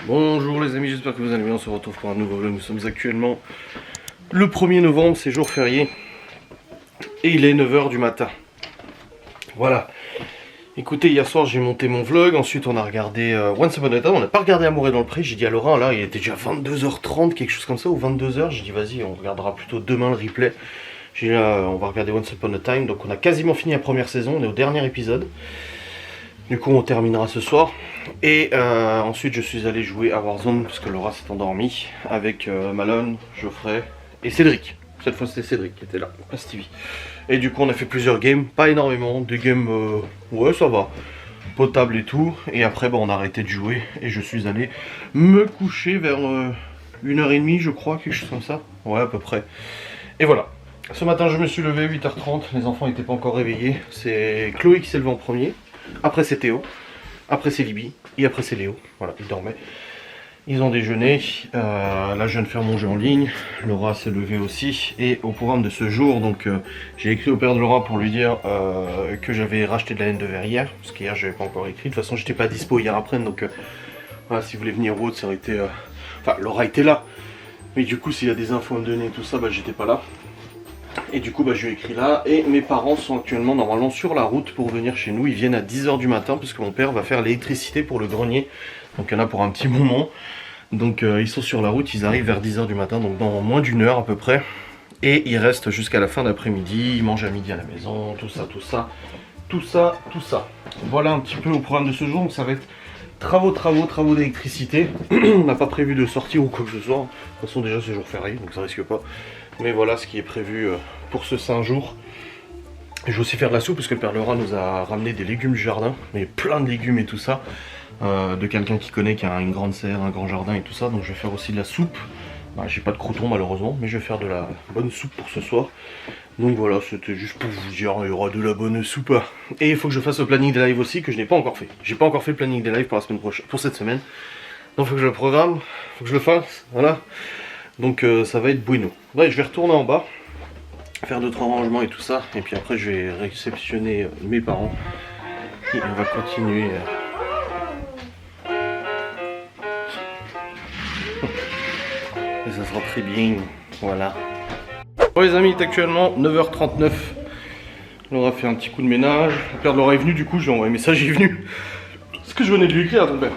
Bonjour les amis, j'espère que vous allez bien, on se retrouve pour un nouveau vlog. Nous sommes actuellement le 1er novembre, c'est jour férié. Et il est 9 h du matin. Voilà. Écoutez, hier soir j'ai monté mon vlog, ensuite on a regardé Once Upon a Time, on n'a pas regardé Amour est dans le pré. J'ai dit à Laura, là il était déjà 22 h 30, quelque chose comme ça, ou 22 h. J'ai dit vas-y, on regardera plutôt demain le replay. J'ai dit là, on va regarder Once Upon a Time, donc on a quasiment fini la première saison, on est au dernier épisode. Du coup on terminera ce soir. Et ensuite je suis allé jouer à Warzone parce que Laura s'est endormie avec Malone, Geoffrey et Cédric. Cette fois c'était Cédric qui était là, pas Stevie. Et du coup on a fait plusieurs games, pas énormément, des games ouais ça va, potable et tout. Et après on a arrêté de jouer et je suis allé me coucher vers 1h30 je crois, quelque chose comme ça. Ouais à peu près. Et voilà. Ce matin je me suis levé 8h30, les enfants n'étaient pas encore réveillés. C'est Chloé qui s'est levée en premier, après c'est Théo. Après c'est Libby, et après c'est Léo, voilà, ils dormaient. Ils ont déjeuné, là je viens de faire mon jeu en ligne, Laura s'est levée aussi. Et au programme de ce jour, donc j'ai écrit au père de Laura pour lui dire que j'avais racheté de la laine de verre hier, parce qu'hier je n'avais pas encore écrit, de toute façon j'étais pas dispo hier après, donc voilà, si vous voulez venir ou autre, ça aurait été... Enfin, Laura était là, mais du coup s'il y a des infos à me donner et tout ça, bah j'étais pas là. Et du coup je lui ai écrit là, et mes parents sont actuellement normalement sur la route pour venir chez nous. Ils viennent à 10 h du matin parce que mon père va faire l'électricité pour le grenier. Donc il y en a pour un petit moment. Donc ils sont sur la route, ils arrivent vers 10 h du matin, donc dans moins d'1 heure à peu près. Et ils restent jusqu'à la fin d'après-midi, ils mangent à midi à la maison, tout ça, tout ça, tout ça, tout ça. Voilà un petit peu au programme de ce jour, donc ça va être travaux d'électricité. On n'a pas prévu de sortir ou quoi que ce soit. De toute façon déjà c'est jour férié, donc ça risque pas. Mais voilà ce qui est prévu pour ce 5 jours. Je vais aussi faire de la soupe parce que le père Laura nous a ramené des légumes du jardin, mais plein de légumes et tout ça, de quelqu'un qui connaît, qui a une grande serre, un grand jardin et tout ça. Donc je vais faire aussi de la soupe. Bah, j'ai pas de croûtons malheureusement, mais je vais faire de la bonne soupe pour ce soir. Donc voilà, c'était juste pour vous dire, il y aura de la bonne soupe. Et il faut que je fasse le planning des lives aussi, que je n'ai pas encore fait. J'ai pas encore fait le planning des lives pour la semaine prochaine, pour cette semaine. Donc il faut que je le programme, il faut que je le fasse, voilà. Donc ça va être bueno. Ouais, je vais retourner en bas, faire 2-3 rangements et tout ça, et puis après je vais réceptionner mes parents. Et on va continuer. Et ça sera très bien. Voilà. Bon les amis, il est actuellement 9 h 39. Laura fait un petit coup de ménage. Le père de Laura est venu, du coup je lui ai envoyé un message, il est venu. Ce que je venais de lui écrire à ton père.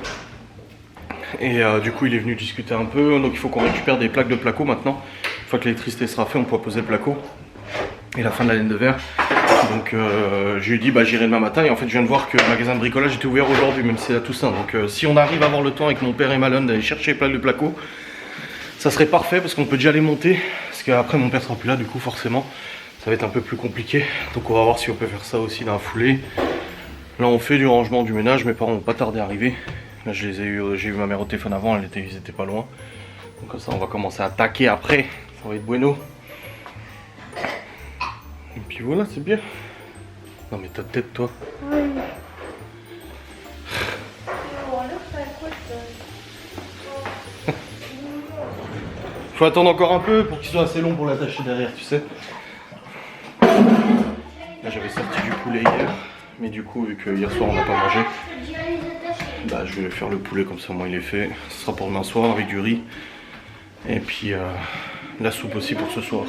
Et du coup il est venu discuter un peu, donc il faut qu'on récupère des plaques de placo maintenant. Une fois que l'électricité sera faite, on pourra poser le placo. Et la fin de la laine de verre. Donc je lui ai dit bah j'irai demain matin, et en fait je viens de voir que le magasin de bricolage était ouvert aujourd'hui, même si c'est la Toussaint. Donc si on arrive à avoir le temps avec mon père et Malone d'aller chercher les plaques de placo, ça serait parfait parce qu'on peut déjà les monter. Parce qu'après mon père sera plus là, du coup forcément ça va être un peu plus compliqué. Donc on va voir si on peut faire ça aussi dans la foulée. Là on fait du rangement, du ménage, mes parents n'ont pas tardé à arriver. Là je les ai eu, j'ai eu ma mère au téléphone avant, ils étaient pas loin. Donc comme ça on va commencer à attaquer après, ça va être bueno. Et puis voilà, c'est bien. Non mais ta tête toi. Oui. Faut attendre encore un peu pour qu'il soit assez long pour l'attacher derrière, tu sais. Là j'avais sorti du poulet hier, mais du coup vu que hier soir on n'a pas mangé, bah je vais faire le poulet comme ça, moi il est fait. Ce sera pour demain soir avec du riz. Et puis la soupe aussi pour ce soir.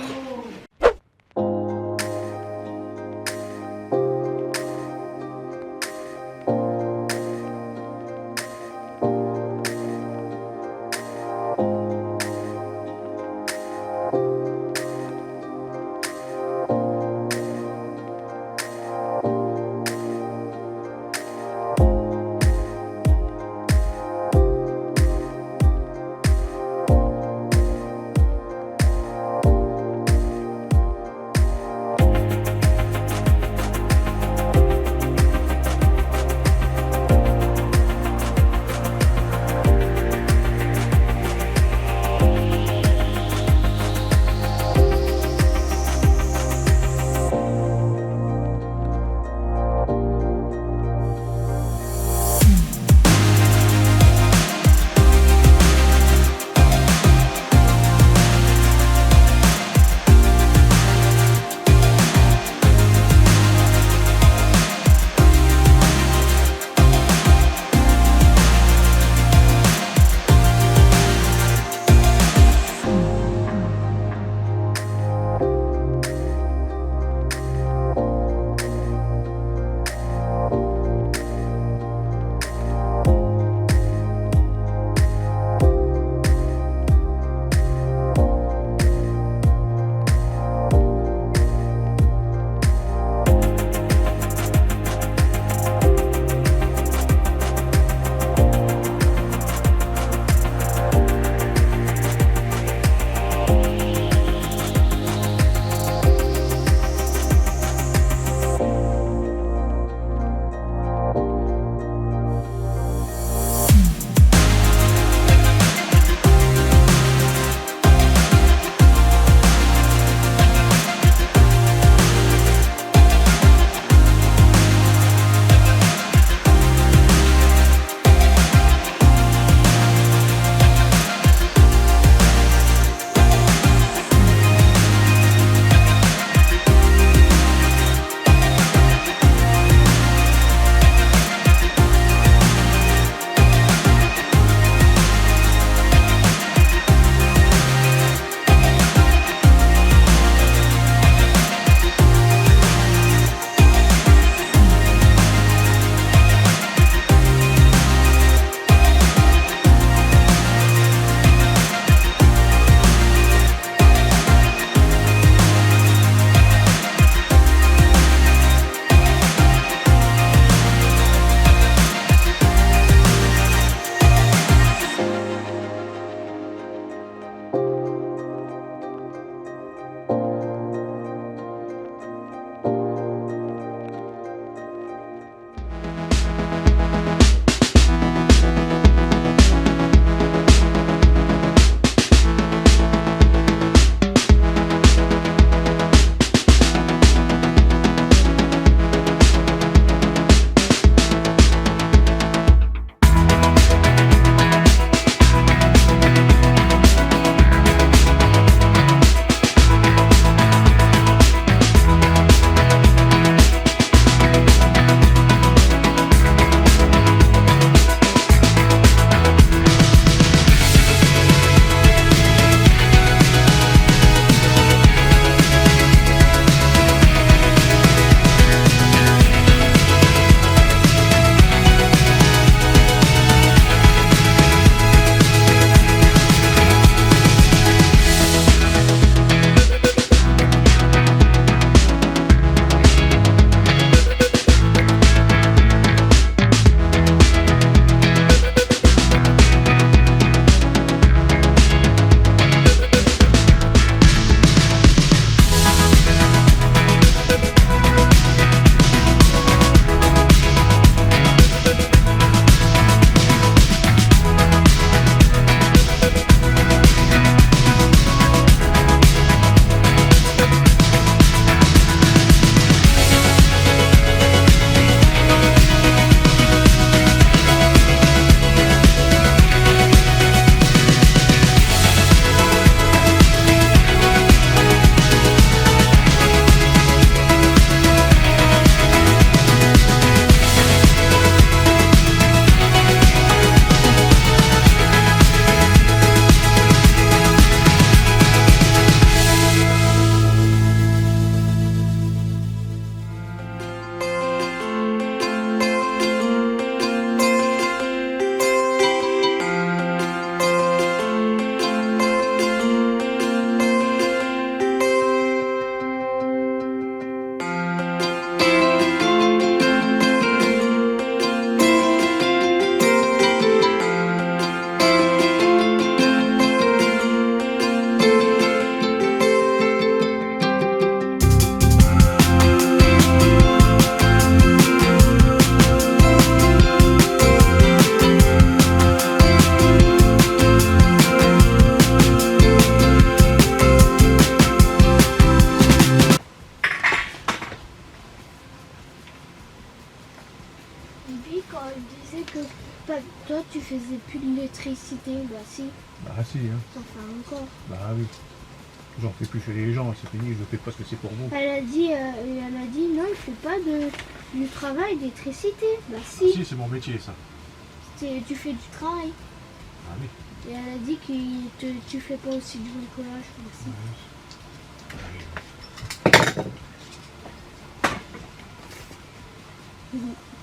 d'électricité. Bah si, Bah si, hein. t'en fais encore. Bah oui. J'en fais plus chez les gens, c'est fini, je le fais parce que c'est pour vous. Elle a dit non, il fait pas du travail d'électricité. Bah si, Si, c'est mon métier ça. tu fais du travail. Ah oui. Et elle a dit que tu fais pas aussi du bricolage. Bah si.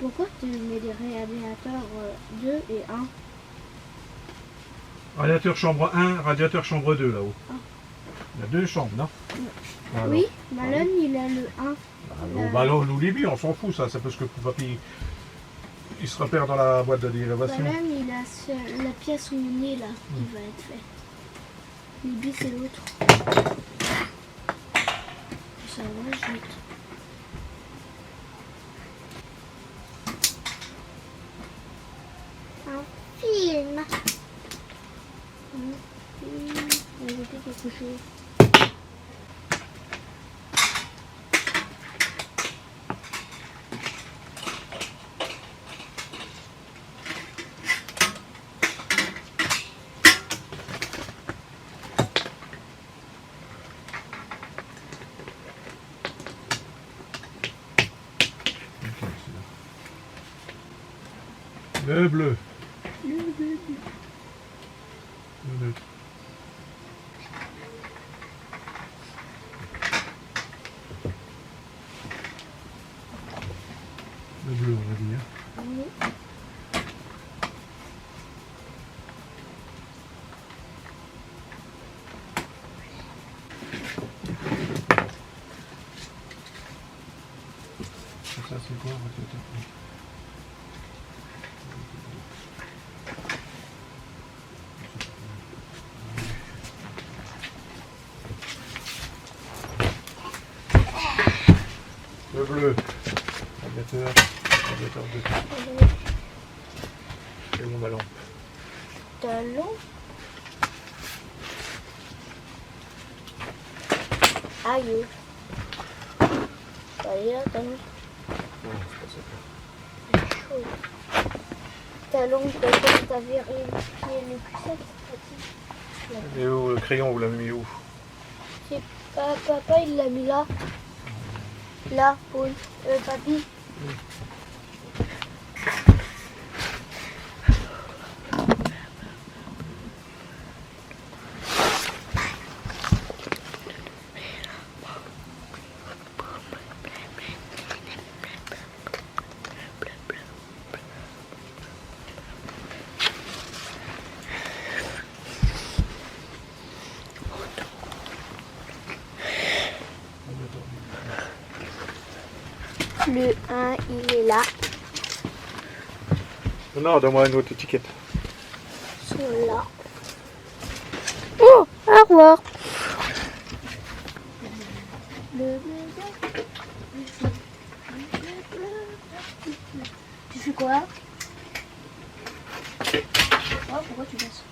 Pourquoi tu mets des radiateurs 2 et 1? Radiateur chambre 1, radiateur chambre 2 là-haut. Ah. Il y a 2 chambres, non? Alors. Oui, Malone il a le 1. Bon, bah alors, nous les billes, on s'en fout ça, c'est parce que papy il se repère dans la boîte de dérivation. Malone il a la pièce où on est là qui va être faite. Libby c'est l'autre. Ça va vite. Un film. On va jeter quelque chose. Le bleu. Le bleu. Le bleu. Le bleu, on va dire. Oui. Ça, c'est quoi? Le bleu. Radiateur 2. C'est bon, ma lampe. Talon. Aïe. Allez, là, talon. Chaud. Talon, peut-être t'as vérifié le plus Et où le crayon, vous l'avez mis où? c'est pas papa, il l'a mis là. Là, Paul. Papy. Le 1, il est là. Non, donne-moi une autre étiquette. Celui-là. Oh, au revoir. Tu fais quoi? Oh, pourquoi tu fais ça?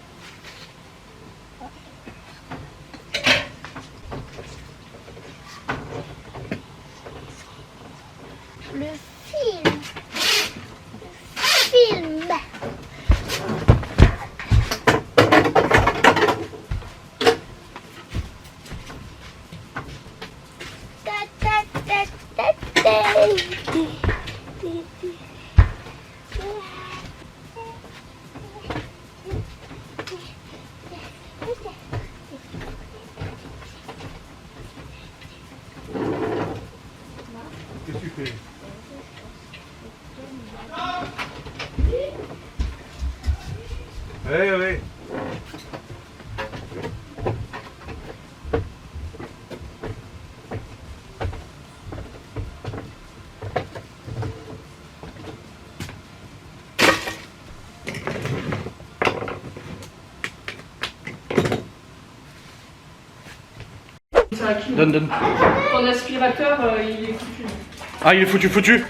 Le film. Qu'est-ce que tu fais? Allez, allez. Donne. Ton aspirateur, il est foutu. Ah, il est foutu.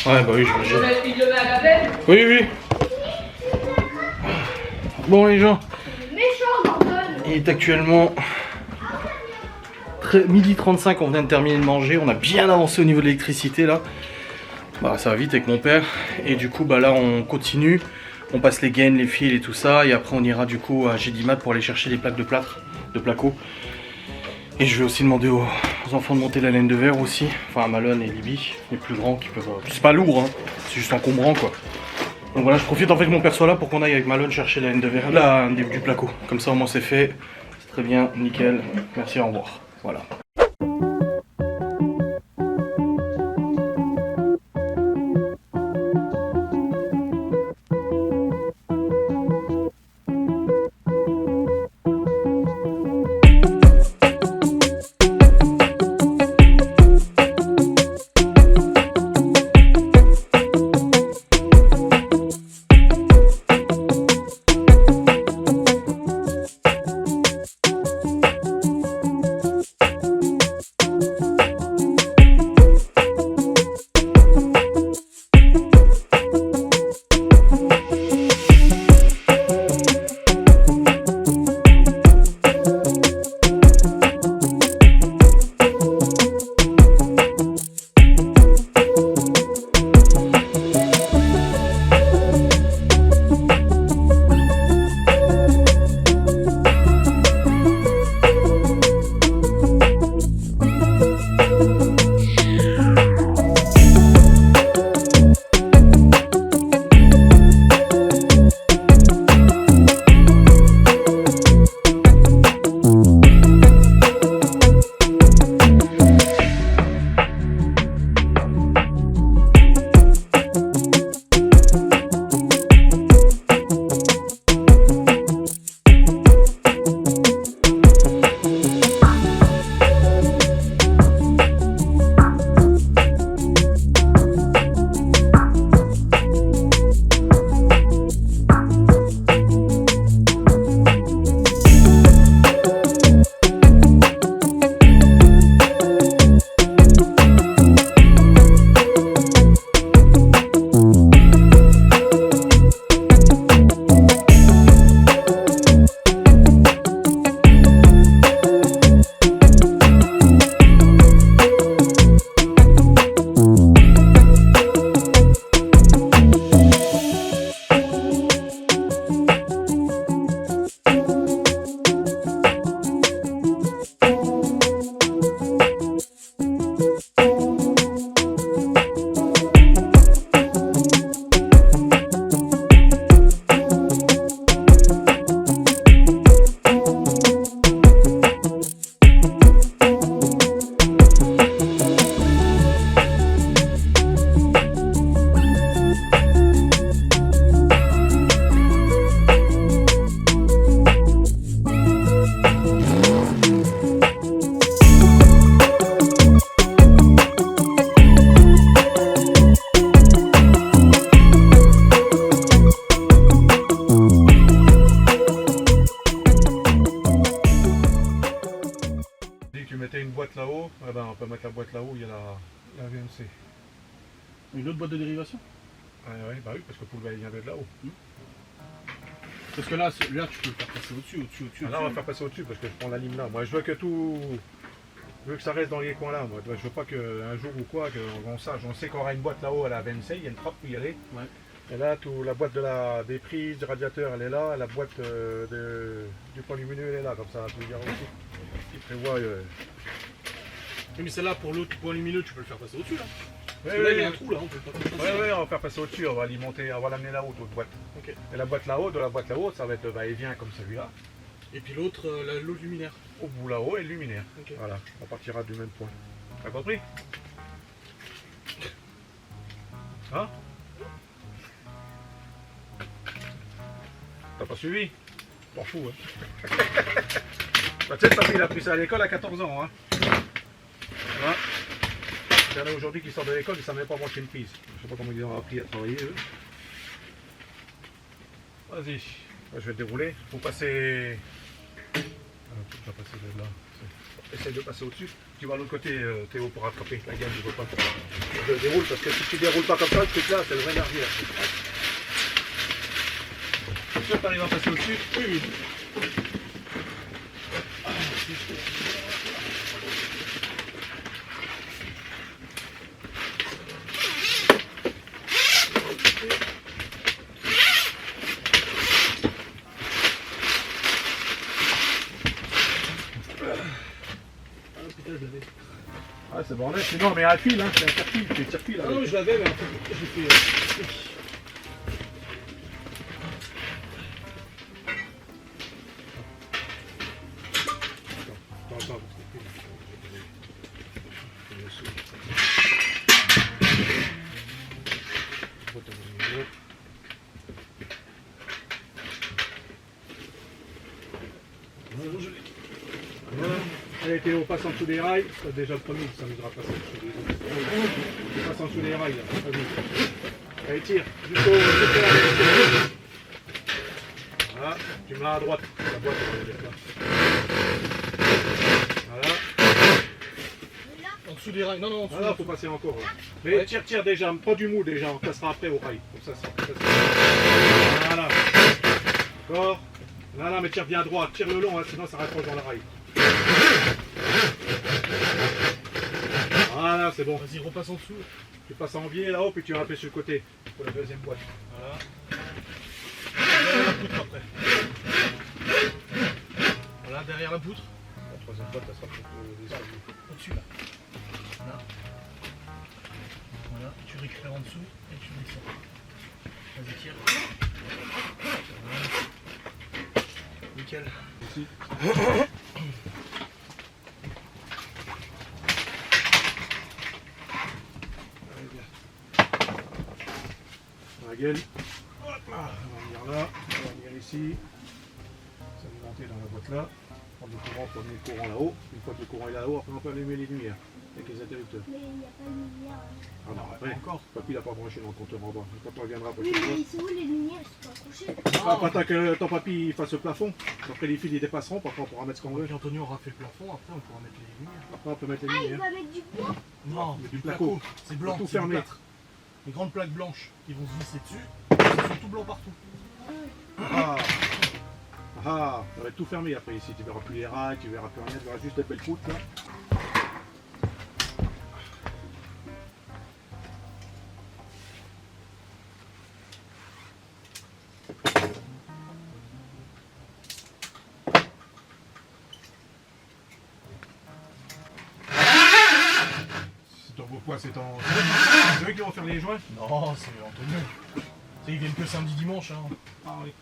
Ouais, bah oui, j'imagine. Il le met à la benne. Oui. Bon, les gens, Méchant, Gordon. il est actuellement midi 35, on vient de terminer de manger. On a bien avancé au niveau de l'électricité là. Bah, ça va vite avec mon père. Et du coup, bah là, on continue. On passe les gaines, les fils et tout ça. Et après on ira du coup à Gédimat pour aller chercher les plaques de plâtre, de placo. Et je vais aussi demander aux enfants de monter la laine de verre aussi. Enfin à Malone et Libby, les plus grands qui peuvent... C'est pas lourd, hein. C'est juste encombrant quoi. Donc voilà, je profite en fait que mon père soit là pour qu'on aille avec Malone chercher la laine de verre, du placo. Comme ça au moins c'est fait. C'est très bien, nickel. Merci, au revoir. Voilà. VMC. Une autre boîte de dérivation? Oui, bah oui, parce que pour le il y avait de là-haut. Parce que là, tu peux le faire passer au-dessus, au-dessus. Là, on va faire passer au-dessus parce que je prends la lime là. Moi, je veux que tout. Je veux que ça reste dans les coins là. Moi. Je veux pas qu'un jour ou quoi, qu'on sache. On sait qu'on aura une boîte là-haut à la VMC, il y a une trappe pour y aller. Ouais. Et là, la boîte des prises, du radiateur, elle est là. La boîte du point lumineux, elle est là. Comme ça, tu verras aussi. Il prévoit. Oui, mais celle-là, pour l'autre point lumineux, tu peux le faire passer au-dessus là. Ouais, Là, il y a un trou là, on peut pas passer. Ouais, on va faire passer au-dessus, on va alimenter, on va l'amener là-haut, l'autre boîte. Okay. Et la boîte là-haut, de la boîte là-haut, ça va être va-et-vient comme celui-là. Et puis l'autre, l'autre luminaire. Au bout là-haut et le luminaire. Okay. Voilà, on partira du même point. T'as compris? Hein? T'as pas suivi? T'en fous, hein? Bah, tu sais, papy, il a pris ça à l'école à 14 ans, hein? Voilà. Il y en a aujourd'hui qui sortent de l'école, ils ne savent même pas brancher une prise. Je sais pas comment ils ont appris à travailler, eux. Vas-y, je vais te dérouler. Faut passer. Tu vas passer de là. Essaye de passer au-dessus. Tu vas à l'autre côté, Théo, pour rattraper la gamme. Je veux pas. Je déroule parce que si tu déroules pas comme ça, le truc là, c'est le vrai merdier. C'est sûr que tu arrives à passer au-dessus? Oui. je l'avais. Ah, c'est bordel. Sinon, mais un fil, hein, c'est un tire-fil. C'est un tire-fil. Ah non, je l'avais, mais en fait, j'ai fait. Attends. Voilà. Allez Théo, passe en dessous des rails. C'est déjà le premier qui s'amusera à passer en dessous des rails. Tu passes en dessous des rails là. Vas-y. Allez, tire. Jusqu'au. Voilà. Tu mets à droite. La boîte, on va la mettre là. Voilà. En dessous des rails. Non, non, en dessous. Voilà, faut passer encore. Ouais. Mais Ouais. tire déjà. Pas du mou déjà. On passera après au rail. Comme ça, c'est. Voilà. D'accord. Là, mais tire bien droit. Tire le long, hein, sinon ça rapproche dans le rail. Voilà, c'est bon. Vas-y, repasse en dessous. Tu passes en biais là-haut, puis tu vas appuyer sur le côté pour la deuxième boîte. Voilà. Derrière la poutre après. Voilà, derrière la poutre. La troisième boîte, ça sera pour les escaliers. Au-dessus là. Voilà. Voilà, tu récupères en dessous et tu descends. Vas-y, tire. Voilà. Nickel. Ici. Allez, bien. La gueule. Hop là, on va venir là, on va venir ici. Ça va monter dans la boîte là. Prendre le courant pour amener le courant là-haut. Une fois que le courant est là-haut, après on peut allumer les lumières avec les interrupteurs. Mais il n'y a pas de lumière. Ah non, après, Encore. papy l'a pas branché dans le compteur en bas. Quand on reviendra pour Oui, le mais c'est où les lumières? Je suis pas couché. pas tant que ton papy fasse le plafond. Après les fils ils dépasseront, parfois on pourra mettre ce qu'on veut. Puis Antonio aura fait le plafond, après on pourra mettre les lumières. Après on peut mettre les Ah, il lumières. va mettre du bois. Non, mais du placo. placo. C'est blanc, Tout c'est fermé. du plâtre. Les grandes plaques blanches qui vont se visser dessus, elles sont tout blancs partout. Ah, ah, ça va être tout fermé après ici. Tu verras plus les rails, tu verras plus rien, tu verras juste des belles poutres là. C'est ton beau quoi, c'est ton. C'est eux qui vont faire les joints? Non, c'est Antonio. Tu sais, ils viennent que samedi dimanche. Hein. Ah oui.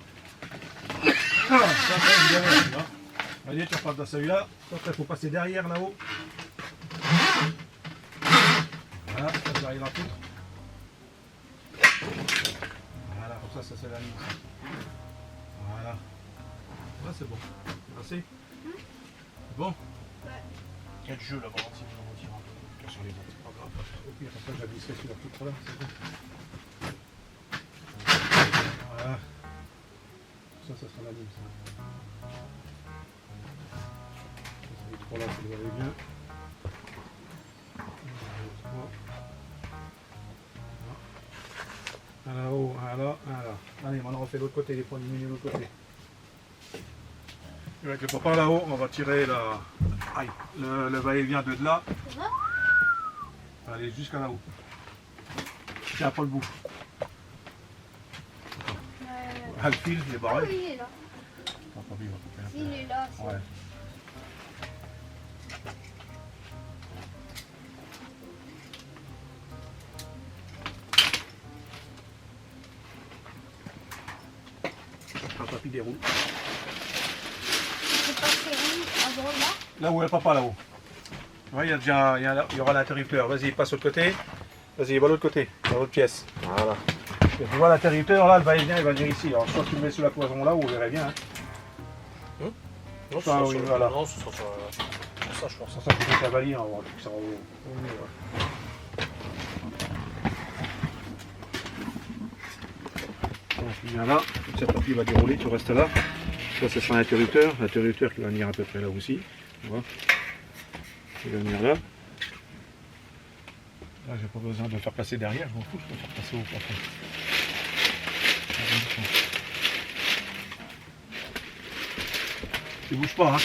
Ah, ça, évidemment, celui-là. Allez, tu repasses dans celui-là. Après, il faut passer derrière là-haut. Voilà, ça derrière la poutre. Voilà, comme ça c'est la ligne. Voilà. Là, c'est bon. Assez. C'est bon. Il y a du jeu là-bas, si vous en retirez un peu. Sur les autres, c'est pas grave. Au pire, après, je la glisserai sur la poutre là. C'est bon. Voilà. Ça sera la ligne. Ça. Les trois là, ça doit aller bien. Là-haut, là. Allez, maintenant on refait l'autre côté, les points diminués de l'autre côté. Et avec le papa là-haut, on va tirer la... Aïe, le va-et-vient de là. Ça va? Allez, jusqu'à là-haut. Tiens pas le bout. Ah, le fil, il est Ah barré. oui, il est là. Attends, pas vivre, on va couper un Il est là. peu. Ouais. Un papy déroule. C'est pas serré avant là. Là où est le papa là-haut. Ouais, il y a déjà, il y aura l'interrupteur. Vas-y, passe de l'autre côté. Vas-y, va de l'autre côté, dans l'autre pièce. Voilà. Et tu vois l'interrupteur là, il va venir ici. Alors soit tu le mets sur la cloison là, où vous verrez bien. Hein. Non, Ah oui, voilà. Non, ce sera sur ça, je pense. Sans ça, tu mets ta valise, on va voir que ça va au mieux. Donc, tu viens là, comme ça, papy va dérouler, tu restes là. Ça, ce sera l'interrupteur qui va venir à peu près là aussi. Tu vois. Il va venir là. Là, j'ai pas besoin de le faire passer derrière, je m'en fous, je peux le faire passer au plafond. Tu bouges pas, hein.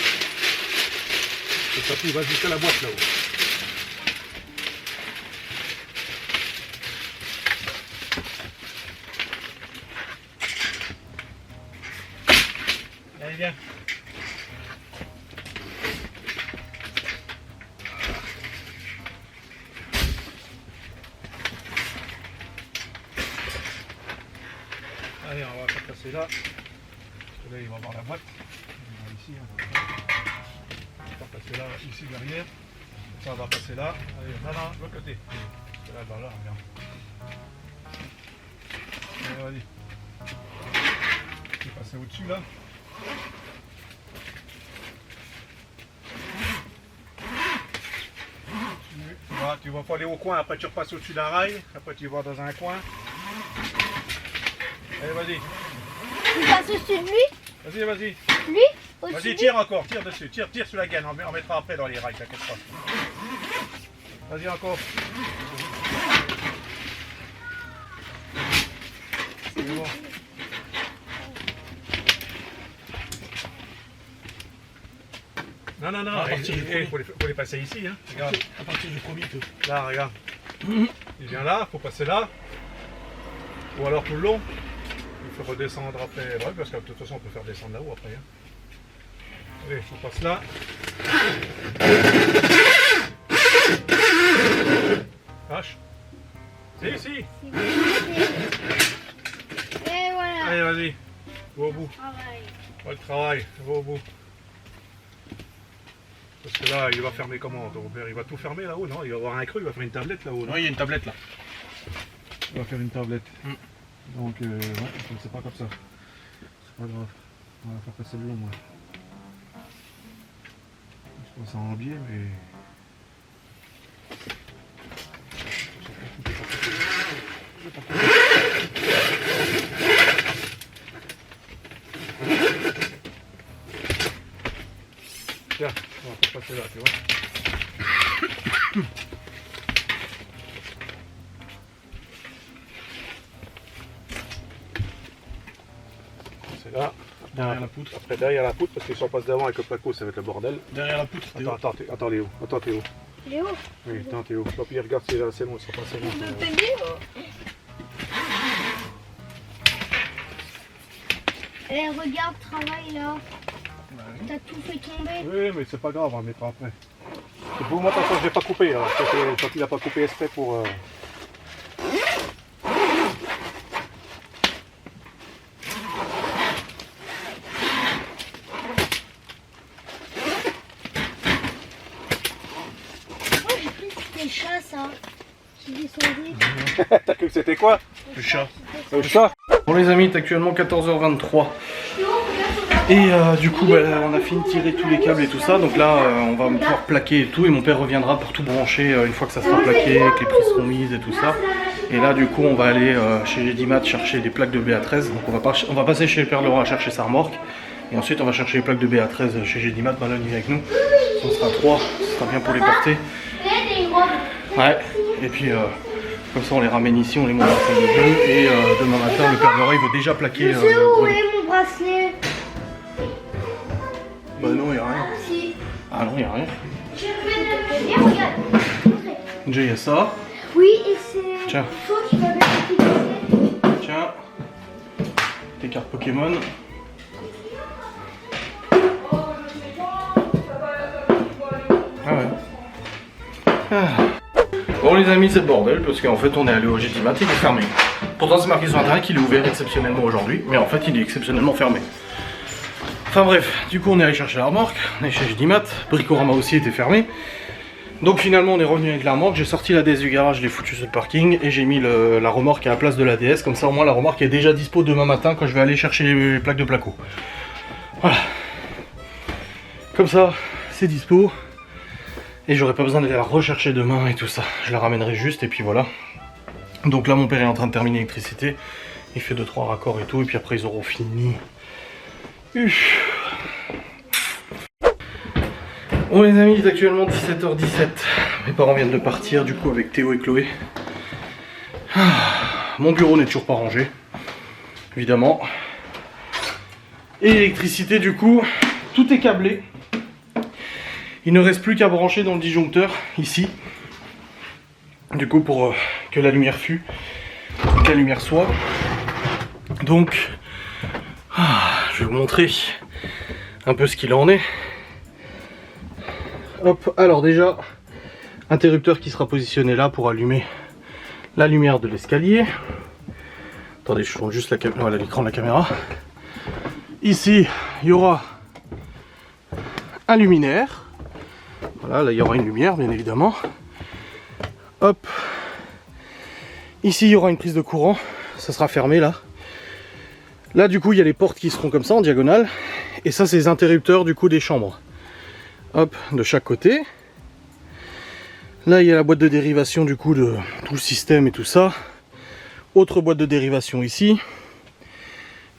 Le papy va jusqu'à la boîte là-haut. Allez, viens. passer là. Parce que là, il va avoir la boîte. Il va ici, on va passer là, ici derrière. Ça va passer là. Allez, là, l'autre côté. Là, regarde. Allez, vas-y. Tu vas passer au-dessus là. Tu vas pas aller au coin, après tu repasses au-dessus d'un rail, après tu vas dans un coin. Allez, vas-y. Tu passes au-dessus de lui? Vas-y, vas-y. Lui? Au-dessus Vas-y, de lui? tire encore, tire dessus, tire sur la gaine, on mettra après dans les rails, t'inquiète pas. Vas-y encore. C'est bon. Non, À partir du premier. faut les passer ici, hein. Regarde. À partir du premier que. Là, regarde. Il vient là, faut passer là. Ou alors tout le long. Il faut redescendre après. Ouais, parce que de toute façon, on peut faire descendre là-haut après. Hein. Allez, faut passer là. Lâche. Si. Et voilà. Allez, vas-y. Va au bout. Travail. Va le travail. Va au bout. Parce que là, il va fermer comment ton père? Il va tout fermer là-haut, non? Il va avoir un creux, il va faire une tablette là-haut. Non, il y a une tablette là. Il va faire une tablette. Donc, ouais, c'est pas comme ça. C'est pas grave. On va faire passer le long, moi. Je pense en biais, mais. Tiens, on va faire passer là, tu vois. C'est là. Derrière la poutre. Après, derrière la poutre, parce que si on passe devant avec le placo, ça va être le bordel. Derrière la poutre, Théo. Attends Léo. Attends Théo. Léo? Oui, attends Théo. Hop, il regarde si c'est bon, il sera pas assez long. Tu peux payer? Eh, regarde, travail là. T'as tout fait tomber. Oui, mais c'est pas grave, on le mettra après. C'est pour moi, attention, je l'ai pas coupé. Alors, quand il a pas coupé exprès pour. Moi j'ai cru que c'était le chat ça. Qui descendait. T'as cru que c'était quoi? Le chat. Le chat? Bon les amis, il est actuellement 14h23. Et du coup on a fini de tirer tous les câbles et tout ça. Donc là on va pouvoir plaquer et tout. Et mon père reviendra pour tout brancher une fois que ça sera plaqué, que les prises seront mises et tout ça. Et là du coup on va aller chez Gédimat chercher des plaques de BA13. Donc on va passer chez le père Laurent à chercher sa remorque. Et ensuite on va chercher les plaques de BA13 chez Gédimat. Bah là il est avec nous. On sera 3, ce sera bien pour les porter. Ouais, et puis comme ça on les ramène ici, on les monte dans la salle de jeu. Et demain matin le père Laurent il veut déjà plaquer Je sais le où brevet. est mon bracelet. Bah non, il a rien. Si. Ah non, il a rien. Je vais bien, regarde. Déjà il y a ça. Oui, et c'est. Tiens. Toi qui vas mettre le petit. Tiens, tes cartes Pokémon. Ah ouais. Ah. Bon les amis, c'est le bordel parce qu'en fait on est allé au Gédimat, il est fermé. Pourtant c'est marqué sur internet qu'il est ouvert exceptionnellement aujourd'hui, mais en fait il est exceptionnellement fermé. Enfin bref, du coup on est allé chercher la remorque, on est chez Gédimat, Bricorama aussi était fermé. Donc finalement on est revenu avec la remorque, j'ai sorti la DS du garage, je l'ai foutu sur le parking et j'ai mis la remorque à la place de la DS, comme ça au moins la remorque est déjà dispo demain matin quand je vais aller chercher les plaques de placo. Voilà. Comme ça, c'est dispo. Et j'aurai pas besoin d'aller la rechercher demain et tout ça. Je la ramènerai juste et puis voilà. Donc là mon père est en train de terminer l'électricité. Il fait 2-3 raccords et tout et puis après ils auront fini. Bon les amis, il est actuellement 17h17. Mes parents viennent de partir du coup avec Théo et Chloé. Mon bureau n'est toujours pas rangé. Évidemment. Et l'électricité du coup, tout est câblé. Il ne reste plus qu'à brancher dans le disjoncteur, ici. Du coup, pour que la lumière fût, que la lumière soit. Donc, je vais vous montrer un peu ce qu'il en est. Hop, alors déjà, interrupteur qui sera positionné là pour allumer la lumière de l'escalier. Attendez, je tourne juste voilà, l'écran de la caméra. Ici, il y aura un luminaire. Voilà, là il y aura une lumière bien évidemment. Hop. Ici il y aura une prise de courant. Ça sera fermé là. Là du coup il y a les portes qui seront comme ça en diagonale. Et ça c'est les interrupteurs du coup des chambres. Hop, de chaque côté. Là il y a la boîte de dérivation du coup de tout le système et tout ça. Autre boîte de dérivation ici.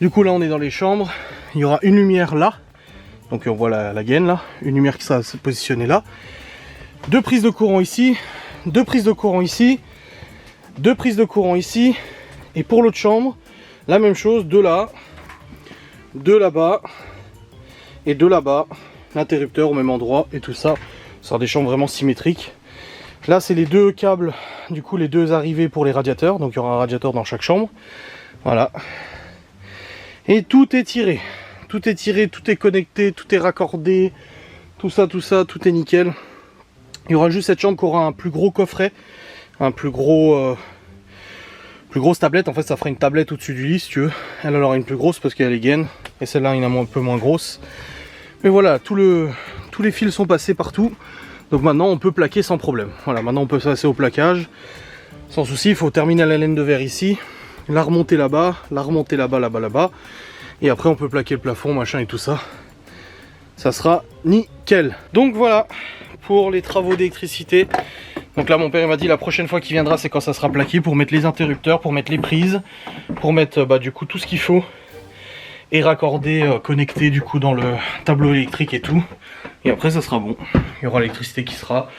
Du coup là on est dans les chambres. Il y aura une lumière là. Donc on voit la gaine là. Une lumière qui sera positionnée là. Deux prises de courant ici. Deux prises de courant ici. Deux prises de courant ici. Et pour l'autre chambre, la même chose. De là. De là-bas. Et de là-bas. L'interrupteur au même endroit. Et tout ça. Ce sera des chambres vraiment symétriques. Là c'est les deux câbles. Du coup les deux arrivées pour les radiateurs. Donc il y aura un radiateur dans chaque chambre. Voilà. Et tout est tiré. Tout est tiré, tout est connecté, tout est raccordé. Tout ça, tout est nickel. Il y aura juste cette chambre qui aura un plus gros coffret. Un plus grosse tablette. En fait ça fera une tablette au-dessus du lit si tu veux. Elle aura une plus grosse parce qu'il y a les gaines. Et celle-là il y en a un peu moins grosse. Mais voilà, tous les fils sont passés partout. Donc maintenant on peut plaquer sans problème. Voilà, maintenant on peut passer au plaquage. Sans souci, il faut terminer la laine de verre ici. La remonter là-bas, la remonter là-bas, là-bas. Et après on peut plaquer le plafond, machin et tout ça. Ça sera nickel. Donc voilà pour les travaux d'électricité. Donc là mon père m'a dit la prochaine fois qu'il viendra c'est quand ça sera plaqué pour mettre les interrupteurs, pour mettre les prises, pour mettre du coup tout ce qu'il faut. Et raccorder, connecter du coup dans le tableau électrique et tout. Et après ça sera bon. Il y aura l'électricité qui sera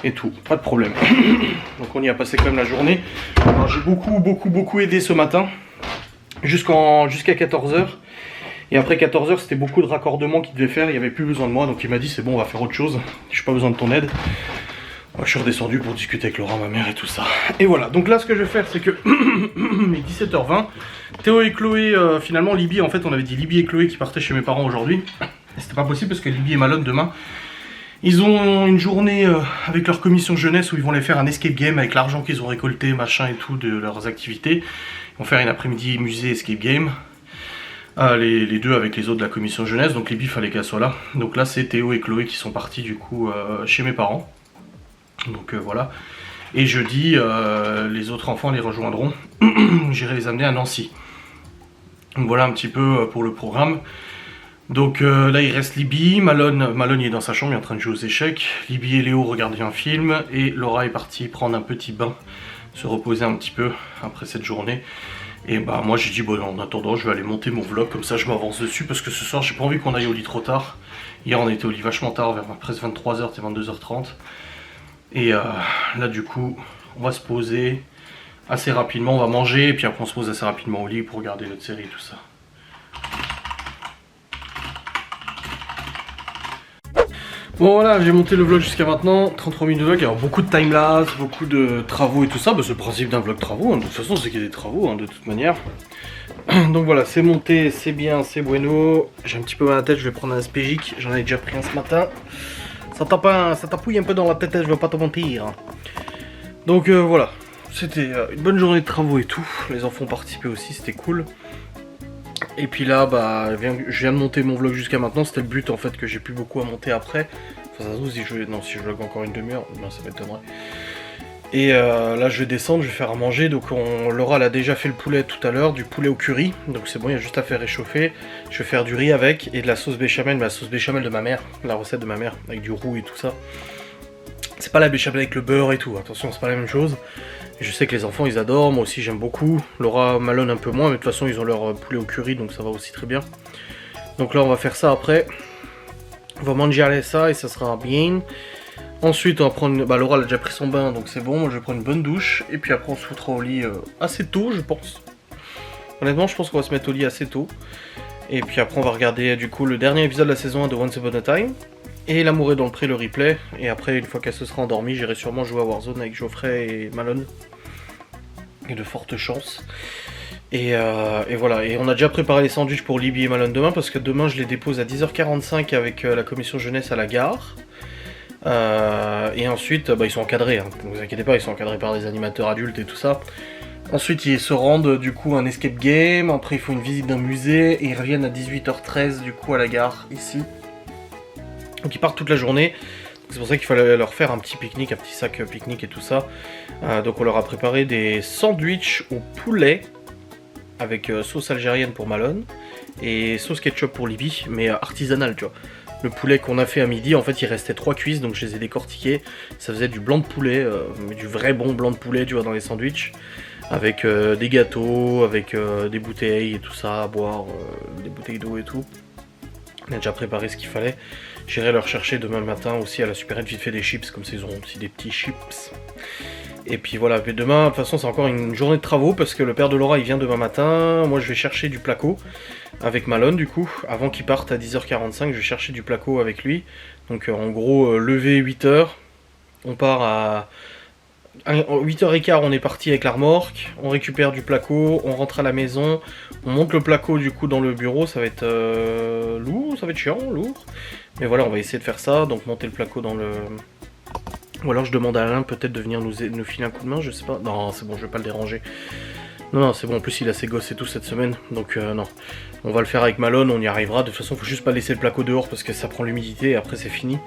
et tout, pas de problème. Donc on y a passé quand même la journée. J'ai beaucoup aidé ce matin. Jusqu'à 14h. Et après 14h c'était beaucoup de raccordements qu'il devait faire. Il n'y avait plus besoin de moi. Donc il m'a dit c'est bon on va faire autre chose. Je n'ai pas besoin de ton aide. Je suis redescendu pour discuter avec Laura, ma mère et tout ça. Et voilà, donc là ce que je vais faire c'est que il est 17h20. Théo et Chloé, finalement Libby, en fait on avait dit Libby et Chloé qui partaient chez mes parents aujourd'hui. C'était pas possible parce que Libby et Malone demain, ils ont une journée avec leur commission jeunesse où ils vont aller faire un escape game avec l'argent qu'ils ont récolté, machin et tout de leurs activités. Ils vont faire une après-midi musée escape game. Les deux avec les autres de la commission jeunesse, donc Libby fallait qu'elle soit là. Donc là c'est Théo et Chloé qui sont partis du coup chez mes parents. Donc voilà. Et jeudi, les autres enfants les rejoindront. J'irai les amener à Nancy. Donc voilà un petit peu pour le programme. Donc là il reste Libby, Malone il est dans sa chambre, il est en train de jouer aux échecs. Libby et Léo regardaient un film. Et Laura est partie prendre un petit bain, se reposer un petit peu après cette journée. Et bah moi j'ai dit bon en attendant je vais aller monter mon vlog, comme ça je m'avance dessus. Parce que ce soir j'ai pas envie qu'on aille au lit trop tard. Hier on était au lit vachement tard, vers presque 23h, c'était 22h30. Et là du coup on va se poser assez rapidement, on va manger et puis après on se pose assez rapidement au lit pour regarder notre série et tout ça. Bon voilà, j'ai monté le vlog jusqu'à maintenant, 33 minutes de vlog, alors beaucoup de timelapse, beaucoup de travaux et tout ça, bah, c'est le principe d'un vlog travaux, hein. De toute façon c'est qu'il y a des travaux de toute manière. Donc voilà, c'est monté, c'est bien, c'est bueno, j'ai un petit peu mal à la tête, je vais prendre un Aspégique, j'en avais déjà pris un ce matin. Ça tapouille un peu dans la tête, je vais pas te mentir. Donc voilà, c'était une bonne journée de travaux et tout. Les enfants ont participé aussi, c'était cool. Et puis là, bah, je viens de monter mon vlog jusqu'à maintenant. C'était le but en fait que j'ai plus beaucoup à monter après. Enfin, ça se trouve, si je vlog encore une demi-heure, ben, ça m'étonnerait. Et là, je vais descendre, je vais faire à manger. Donc Laura elle a déjà fait le poulet tout à l'heure, du poulet au curry. Donc c'est bon, il y a juste à faire réchauffer. Je vais faire du riz avec et de la sauce béchamel, mais la sauce béchamel de ma mère, la recette de ma mère, avec du roux et tout ça. C'est pas la béchamel avec le beurre et tout, attention, c'est pas la même chose. Et je sais que les enfants ils adorent, moi aussi j'aime beaucoup. Laura, Malone un peu moins, mais de toute façon ils ont leur poulet au curry, donc ça va aussi très bien. Donc là on va faire ça après. On va manger ça et ça sera bien. Ensuite on va prendre, bah Laura elle a déjà pris son bain donc c'est bon, moi je vais prendre une bonne douche. Et puis après on se foutra au lit assez tôt je pense. Honnêtement je pense qu'on va se mettre au lit assez tôt. Et puis après on va regarder du coup le dernier épisode de la saison 1 de Once Upon a Time. Et L'amour est dans le pré, le replay. Et après une fois qu'elle se sera endormie j'irai sûrement jouer à Warzone avec Geoffrey et Malone. Et de fortes chances. Et voilà, et on a déjà préparé les sandwichs pour Libby et Malone demain. Parce que demain je les dépose à 10h45 avec la commission jeunesse à la gare. Et ensuite, bah, ils sont encadrés, hein. Ne vous inquiétez pas, ils sont encadrés par des animateurs adultes et tout ça. Ensuite, ils se rendent du coup à un escape game. Après, ils font une visite d'un musée et ils reviennent à 18h13 du coup à la gare ici. Donc, ils partent toute la journée. C'est pour ça qu'il fallait leur faire un petit pique-nique, un petit sac pique-nique et tout ça. Donc, on leur a préparé des sandwichs au poulet avec sauce algérienne pour Malone et sauce ketchup pour Libby, mais artisanale, tu vois. Le poulet qu'on a fait à midi, en fait, il restait 3 cuisses, donc je les ai décortiqués. Ça faisait du blanc de poulet, mais du vrai bon blanc de poulet, tu vois, dans les sandwichs. Avec des gâteaux, avec des bouteilles et tout ça à boire, des bouteilles d'eau et tout. On a déjà préparé ce qu'il fallait. J'irai leur chercher demain matin aussi à la supérette vite fait des chips, comme ça ils auront aussi des petits chips. Et puis voilà, mais demain, de toute façon, c'est encore une journée de travaux parce que le père de Laura il vient demain matin. Moi je vais chercher du placo avec Malone du coup. Avant qu'il parte à 10h45, je vais chercher du placo avec lui. Donc en gros, lever 8h. On part à 8h15, on est parti avec la remorque. On récupère du placo, on rentre à la maison. On monte le placo du coup dans le bureau. Ça va être lourd, ça va être chiant, lourd. Mais voilà, on va essayer de faire ça. Donc monter le placo dans le... Ou alors je demande à Alain peut-être de venir nous filer un coup de main, je sais pas. Non, c'est bon, je vais pas le déranger. Non, c'est bon, en plus il a ses gosses et tout cette semaine. Donc non, on va le faire avec Malone, on y arrivera. De toute façon, faut juste pas laisser le placo dehors parce que ça prend l'humidité et après c'est fini.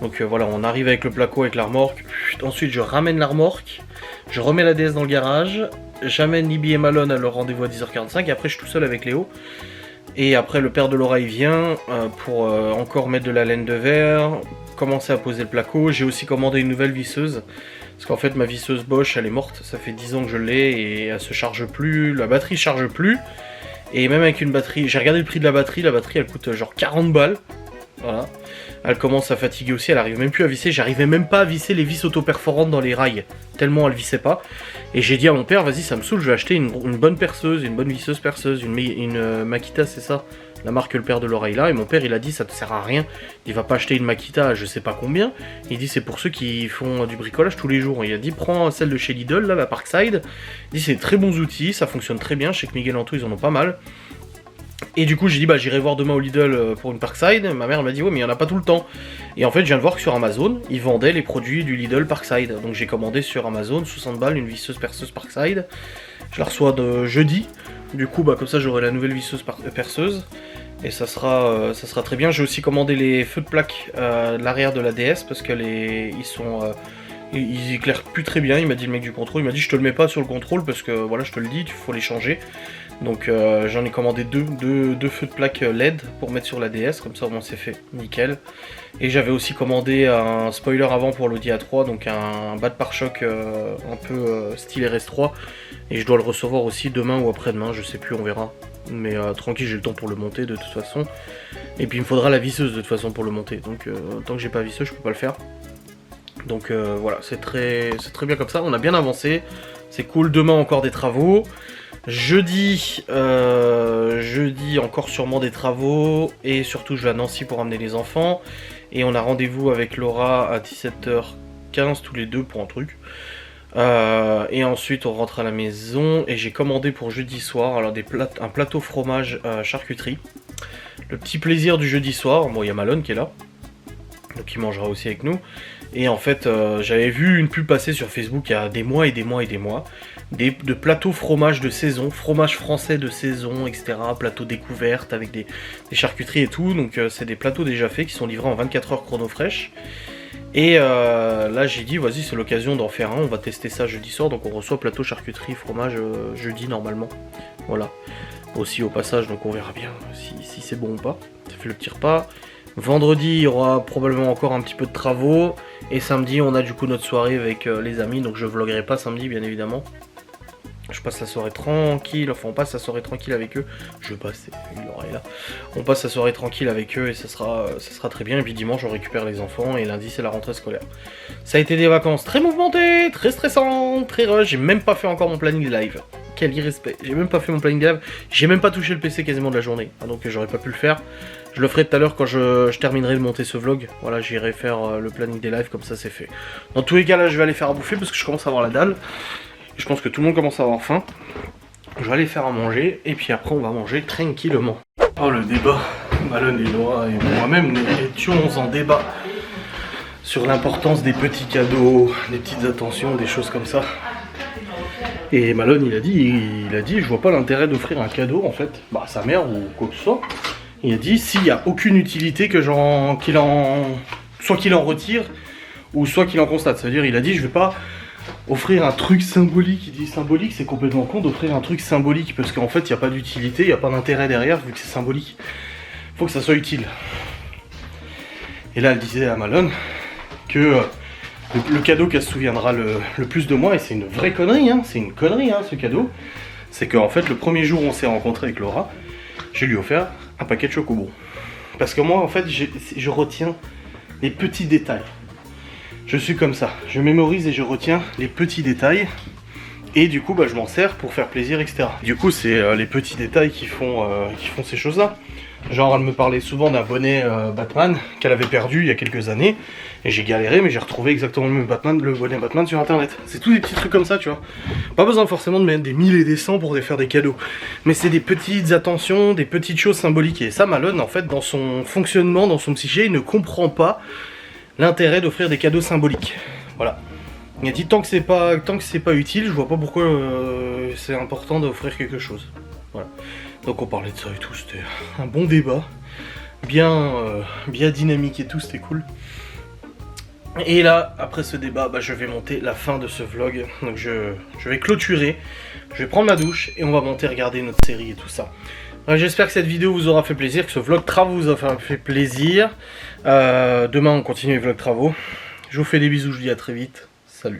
Donc voilà, on arrive avec le placo, avec la remorque. Ensuite, je ramène la remorque. Je remets la DS dans le garage. J'amène Libby et Malone à leur rendez-vous à 10h45. Et après, je suis tout seul avec Léo. Et après, le père de Laura, il vient pour encore mettre de la laine de verre, commencer à poser le placo. J'ai aussi commandé une nouvelle visseuse. Parce qu'en fait, ma visseuse Bosch, elle est morte. Ça fait 10 ans que je l'ai et elle se charge plus. La batterie charge plus. Et même avec une batterie... J'ai regardé le prix de la batterie. La batterie, elle coûte genre 40 balles. Voilà. Elle commence à fatiguer aussi. Elle arrive même plus à visser. J'arrivais même pas à visser les vis auto-perforantes dans les rails. Tellement elle vissait pas. Et j'ai dit à mon père, vas-y, ça me saoule, je vais acheter une bonne perceuse, une bonne visseuse perceuse, une Makita, c'est ça, la marque que le père de l'oreille là. Et mon père, il a dit, ça te sert à rien, il va pas acheter une Makita à je sais pas combien. Il dit, c'est pour ceux qui font du bricolage tous les jours. Il a dit, prends celle de chez Lidl, là, la Parkside. Il dit, c'est très bons outils, ça fonctionne très bien. Je sais que Miguel Anto, ils en ont pas mal. Et du coup j'ai dit bah j'irai voir demain au Lidl pour une Parkside. Ma mère m'a dit ouais mais il n'y en a pas tout le temps. Et en fait je viens de voir que sur Amazon ils vendaient les produits du Lidl Parkside. Donc j'ai commandé sur Amazon 60 balles une visseuse perceuse Parkside. Je la reçois de jeudi. Du coup bah comme ça j'aurai la nouvelle visseuse perceuse. Et ça sera très bien. J'ai aussi commandé les feux de plaque de l'arrière de la DS parce que ils éclairent plus très bien. Il m'a dit le mec du contrôle, il m'a dit je te le mets pas sur le contrôle parce que voilà je te le dis, il faut les changer. Donc j'en ai commandé deux feux de plaque LED pour mettre sur la DS, comme ça au moins c'est fait, nickel. Et j'avais aussi commandé un spoiler avant pour l'Audi A3, donc un bas de pare-choc un peu style RS3. Et je dois le recevoir aussi demain ou après-demain, je sais plus, on verra. Mais tranquille, j'ai le temps pour le monter de toute façon. Et puis il me faudra la visseuse de toute façon pour le monter, donc tant que j'ai pas visseuse je peux pas le faire. Donc voilà, c'est très bien comme ça, on a bien avancé, c'est cool. Demain encore des travaux. Jeudi encore sûrement des travaux. Et surtout je vais à Nancy pour amener les enfants. Et on a rendez-vous avec Laura à 17h15 tous les deux pour un truc. Et ensuite on rentre à la maison. Et j'ai commandé pour jeudi soir alors un plateau fromage charcuterie. Le petit plaisir du jeudi soir. Bon il y a Malone qui est là, donc il mangera aussi avec nous. Et en fait j'avais vu une pub passer sur Facebook il y a des mois et des mois et des mois. De plateaux fromage de saison, fromage français de saison, etc. Plateaux découvertes avec des charcuteries et tout. Donc c'est des plateaux déjà faits qui sont livrés en 24 heures chrono fraîche. Et là j'ai dit vas-y c'est l'occasion d'en faire un, on va tester ça jeudi soir. Donc on reçoit plateau charcuterie fromage jeudi normalement. Voilà. Aussi au passage, donc on verra bien si c'est bon ou pas. Ça fait le petit repas. Vendredi il y aura probablement encore un petit peu de travaux. Et samedi on a du coup notre soirée avec les amis. Donc je vloguerai pas samedi bien évidemment. Je passe la soirée tranquille, enfin on passe la soirée tranquille avec eux. Je passe, Laura est là. On passe la soirée tranquille avec eux et ça sera très bien. Et puis dimanche on récupère les enfants et lundi c'est la rentrée scolaire. Ça a été des vacances très mouvementées, très stressantes, très rush. J'ai même pas fait encore mon planning live. Quel irrespect, j'ai même pas fait mon planning live. J'ai même pas touché le PC quasiment de la journée. Donc j'aurais pas pu le faire. Je le ferai tout à l'heure quand je terminerai de monter ce vlog. Voilà, j'irai faire le planning des lives comme ça c'est fait. Dans tous les cas là je vais aller faire à bouffer parce que je commence à avoir la dalle. Je pense que tout le monde commence à avoir faim. Je vais aller faire à manger et puis après on va manger tranquillement. Oh le débat, Malone et Laura et moi-même nous étions en débat sur l'importance des petits cadeaux, des petites attentions, des choses comme ça. Et Malone il a dit je vois pas l'intérêt d'offrir un cadeau en fait, bah à sa mère ou quoi que ce soit. Il a dit s'il y a aucune utilité que soit qu'il en retire ou soit qu'il en constate. C'est-à-dire il a dit je vais pas offrir un truc symbolique. Il dit symbolique, c'est complètement con d'offrir un truc symbolique parce qu'en fait il n'y a pas d'utilité, il n'y a pas d'intérêt derrière vu que c'est symbolique. Faut que ça soit utile. Et là elle disait à Malone que le cadeau qu'elle se souviendra le plus de moi, et c'est une vraie connerie, hein, c'est une connerie ce cadeau, c'est qu'en fait le premier jour où on s'est rencontré avec Laura, je lui ai offert un paquet de chocobons. Parce que moi en fait je retiens les petits détails. Je suis comme ça, je mémorise et je retiens les petits détails. Et du coup bah, je m'en sers pour faire plaisir, etc. Du coup c'est les petits détails qui font ces choses-là. Genre elle me parlait souvent d'un bonnet Batman qu'elle avait perdu il y a quelques années. Et j'ai galéré mais j'ai retrouvé exactement le bonnet Batman sur internet. C'est tous des petits trucs comme ça tu vois. Pas besoin forcément de mettre des 1000 et des 100 pour faire des cadeaux. Mais c'est des petites attentions, des petites choses symboliques. Et ça Malone en fait dans son fonctionnement, dans son psyché, il ne comprend pas l'intérêt d'offrir des cadeaux symboliques. Voilà. Il a dit tant que c'est pas utile, je vois pas pourquoi c'est important d'offrir quelque chose. Voilà. Donc on parlait de ça et tout, c'était un bon débat, bien dynamique et tout, c'était cool. Et là, après ce débat, bah, je vais monter la fin de ce vlog. Donc je vais clôturer, je vais prendre ma douche et on va monter regarder notre série et tout ça. J'espère que cette vidéo vous aura fait plaisir, que ce vlog travaux vous a fait plaisir. Demain on continue les vlogs travaux. Je vous fais des bisous, je vous dis à très vite. Salut.